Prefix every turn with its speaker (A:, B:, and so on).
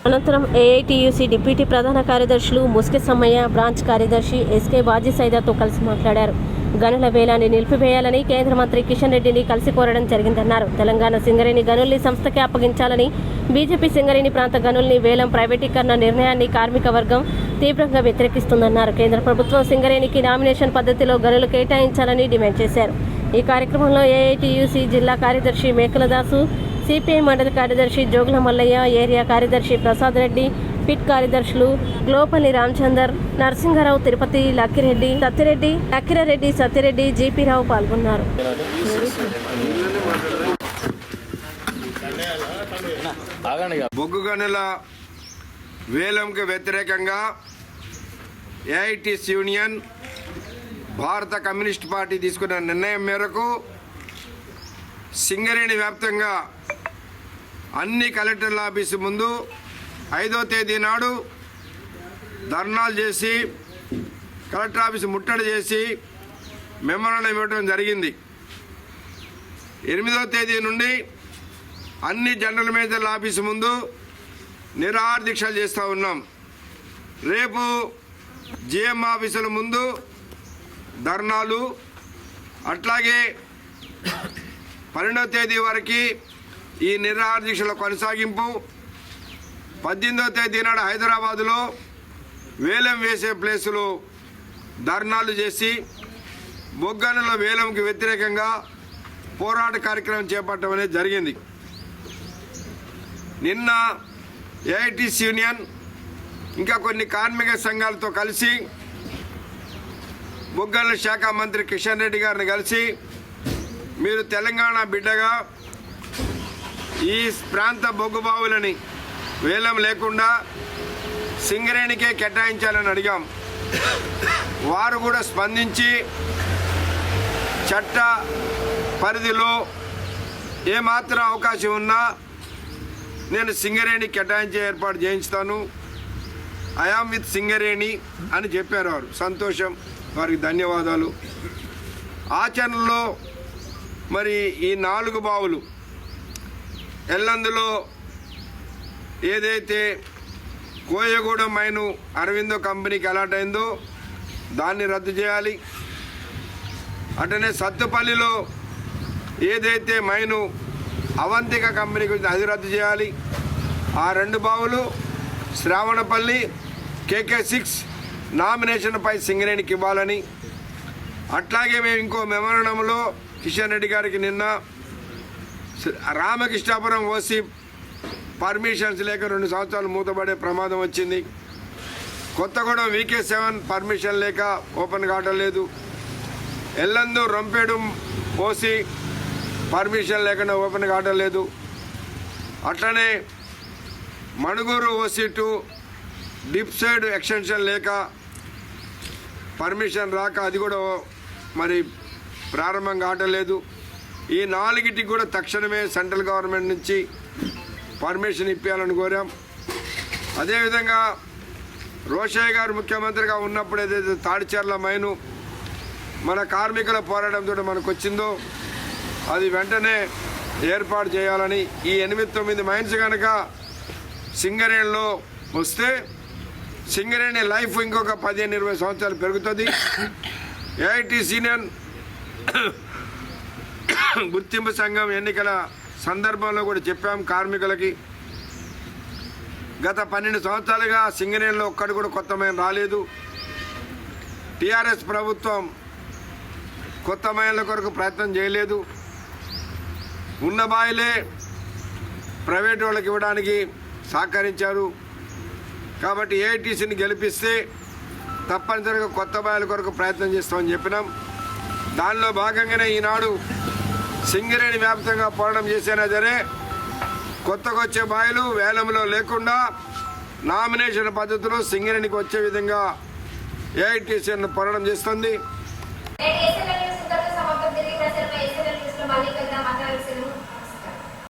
A: అనంతరం AITUC deputy ప్రధాన కార్యదర్శులు ముస్కె సమ్మయ్య, బ్రాంచ్ కార్యదర్శి ఎస్కే బాజీ సైదాతో కలిసి మాట్లాడారు. గనుల వేలాన్ని నిలిపివేయాలని కేంద్ర మంత్రి కిషన్ రెడ్డిని కలిసి కోరడం జరిగిందన్నారు. తెలంగాణ సింగరేణి గనుల్ని సంస్థకే అప్పగించాలని, బీజేపీ సింగరేణి ప్రాంత గనుల్ని వేలం ప్రైవేటీకరణ నిర్ణయాన్ని కార్మిక వర్గం తీవ్రంగా వ్యతిరేకిస్తుందన్నారు. కేంద్ర ప్రభుత్వం సింగరేణికి నామినేషన్ పద్ధతిలో గనులు కేటాయించాలని డిమాండ్ చేశారు. ఈ కార్యక్రమంలో ఏఐటీయూసీ జిల్లా కార్యదర్శి మేకలదాసు, సిపిఐ మండల కార్యదర్శి జోగుల మల్లయ్య, ఏరియా కార్యదర్శి ప్రసాద్ రెడ్డి, పిట్ కార్యదర్శులు గ్లోపల్లి రామచందర్, నరసింహారావు, తిరుపతి, లక్కిరెడ్డి, సత్యరెడ్డి, జీపీరావు పాల్గొన్నారు.
B: బొగ్గు గనుల వేలంకు వ్యతిరేకంగా ఏఐటీసీ యూనియన్, భారత కమ్యూనిస్ట్ పార్టీ తీసుకున్న నిర్ణయం మేరకు సింగరేణి వ్యాప్తంగా అన్ని కలెక్టర్ల ఆఫీసు ముందు 5వ తేదీ నాడు ధర్నాలు చేసి కలెక్టర్ ఆఫీసు ముట్టడి చేసి మెమోరాండం ఇవ్వడం జరిగింది. 8వ తేదీ నుండి అన్ని జనరల్ మేనేజర్ల ఆఫీసు ముందు నిరాహార దీక్షలు చేస్తూ ఉన్నాం. రేపు జిఎం ఆఫీసుల ముందు ధర్నాలు, అట్లాగే 12వ తేదీ వరకు ఈ నిరాహార దీక్షల కొనసాగింపు. 18వ తేదీ నాడు హైదరాబాదులో వేలం వేసే ప్లేసులు ధర్నాలు చేసి బొగ్గనుల వేలంకి వ్యతిరేకంగా పోరాట కార్యక్రమం చేపట్టడం అనేది జరిగింది. నిన్న ఏఐటీసీ యూనియన్ ఇంకా కొన్ని కార్మిక సంఘాలతో కలిసి బొగ్గనుల శాఖ మంత్రి కిషన్ రెడ్డి గారిని కలిసి, మీరు తెలంగాణ బిడ్డగా ఈ ప్రాంత బొగ్గు బావులని వేలం లేకుండా సింగరేణికే కేటాయించాలని అడిగాం. వారు కూడా స్పందించి చట్ట పరిధిలో ఏమాత్రం అవకాశం ఉన్నా నేను సింగరేణి కేటాయించే ఏర్పాటు చేయించుతాను, ఐఆమ్ విత్ సింగరేణి అని చెప్పారు. వారు సంతోషం, వారికి ధన్యవాదాలు. ఆచరణలో మరి ఈ 4 బావులు ఎల్లందులో ఏదైతే కోయగూడెం మైను అరవిందో కంపెనీకి అలాట్ అయిందో దాన్ని రద్దు చేయాలి. అటనే సత్తుపల్లిలో ఏదైతే మైను అవంతిక కంపెనీకి అది రద్దు చేయాలి. ఆ 2 బావులు శ్రావణపల్లి KK6 నామినేషన్పై సింగరేణికి ఇవ్వాలని, అట్లాగే మేము ఇంకో మెమోరాండంలో కిషన్ రెడ్డి గారికి నిన్న రామకృష్ణాపురం ఓసి పర్మిషన్స్ లేక 2 సంవత్సరాలు మూతపడే ప్రమాదం వచ్చింది. కొత్తగూడెం VK7 పర్మిషన్ లేక ఓపెన్ కావట్లేదు. ఎల్లందు రొంపేడు ఓసి పర్మిషన్ లేకుండా ఓపెన్ కావట్లేదు. అట్లనే Manuguru OC2 dip side extension లేక పర్మిషన్ రాక అది కూడా మరి ప్రారంభం కావట్లేదు. ఈ 4టికి కూడా తక్షణమే సెంట్రల్ గవర్నమెంట్ నుంచి పర్మిషన్ ఇప్పించాలని కోరాం. అదేవిధంగా రోషయ్య గారు ముఖ్యమంత్రిగా ఉన్నప్పుడు ఏదైతే తాడిచెర్ల మైను మన కార్మికుల పోరాటంతో మనకు వచ్చిందో అది వెంటనే ఏర్పాటు చేయాలని, ఈ 8-9 మైన్స్ కనుక సింగరేణిలో వస్తే సింగరేణి లైఫ్ ఇంకొక 15-20 సంవత్సరాలు పెరుగుతుంది. ఏఐటీసీ యూనియన్ గుర్తింపు సంఘం ఎన్నికల సందర్భంలో కూడా చెప్పాం కార్మికులకి, గత 12 సంవత్సరాలుగా సింగరేణిలో ఒక్కడు కూడా కొత్త మైన్ రాలేదు. టీఆర్ఎస్ ప్రభుత్వం కొత్త మైన్ల కొరకు ప్రయత్నం చేయలేదు. ఉన్న బాయిలే ప్రైవేట్ వాళ్ళకి ఇవ్వడానికి సహకరించారు. కాబట్టి ఏఐటీసీని గెలిపిస్తే తప్పనిసరిగా కొత్త బాయిల కొరకు ప్రయత్నం చేస్తామని చెప్పినాం. దానిలో భాగంగానే ఈనాడు సింగరేణి వ్యాప్తంగా పోరాటం చేసినా సరే కొత్తగా వచ్చే బాయిలు వేలంలో లేకుండా నామినేషన్ పద్ధతిలో సింగరేణికి వచ్చే విధంగా ఏఐటీసీ పోరాటం చేస్తుంది.
C: మళ్ళీ